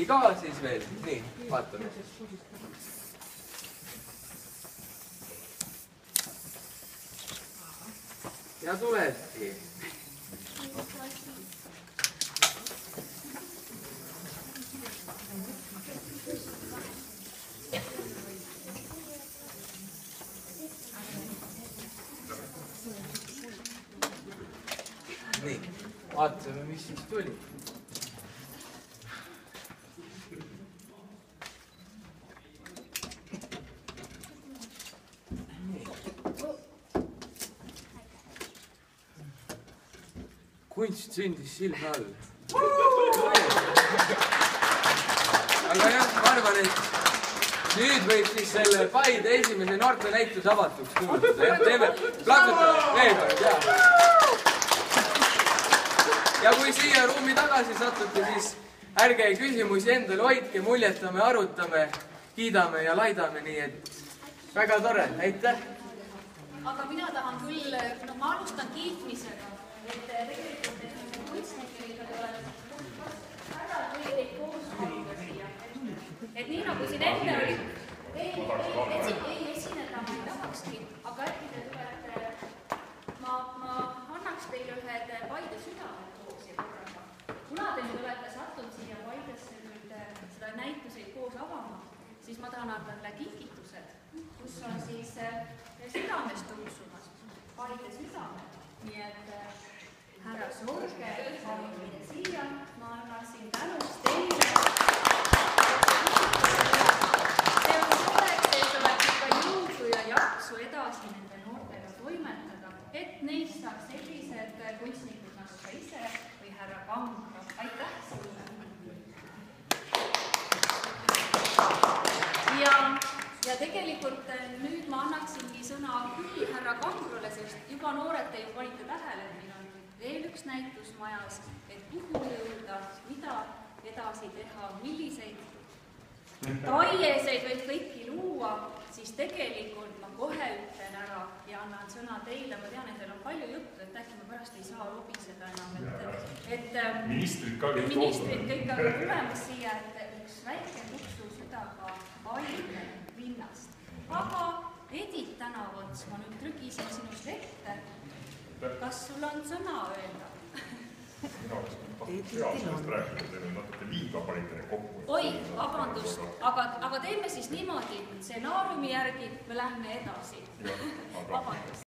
ka siis veel. Nii, vaatame. Ja tulebki. Nii, vaatame, mis siis tuli. Kunst sündis silme all. Aga jah, ma arvan, et nüüd võib siis selle Paide esimese noortenäitus avatuks kuulutada. Teeme plaksutame veel kord, jah. Ja kui siia ruumi tagasi satute, siis ärge küsimusi endale hoidke, muljetame, arutame, kiidame ja laidame, nii et väga tore, aitäh! Aga mina tahan küll, ma alustan kiitmisega, et tegelikult kunstnikud ära tuli neid koos valida siia. Et nii nagu siin enne oli, ei esineda ma ei tahakski, aga äkki te tulete, ma annaks teile ühed Paide südamed koos ja korraga. Kuna te nüüd olete sattunud siia Paidesse nüüd seda näituseid koos avama, siis ma tahan anda neile kingitused, kus on siis südamest tõusumas Paide südamed. Nii et härra Soorge, palun siia, ma annaksin tänust teile. See on selleks, et oleks ikka jõudu ja jaksu edasi nende noortega toimetada, et neist saaks sellised kunstnikud nagu ka ise või härra Kangro. Aitäh sulle! Ja tegelikult nüüd ma annaksingi sõna küll härra Kangrole, sest juba noored te ju panite tähele, et meil on veel üks näitus majas, et kuhu jõuda, mida edasi teha, milliseid taieseid võib kõiki luua, siis tegelikult ma kohe ütlen ära ja annan sõna teile. Ma tean, et teil on palju juttu, et äkki ma pärast ei saa lobiseda enam. Ministrid ka kõik kõik on tulemas siia, et üks väike tuksu südaga Paide linnast. Aga Edith Tänavots, ma nüüd trügisin sinust ette. Kas sul on sõna öelda? Mina olen sellest rääkida, teil on natuke liiga panite kokku. Oi, vabandust, aga teeme siis niimoodi, stsenaariumi järgi me lähme edasi. Vabandust.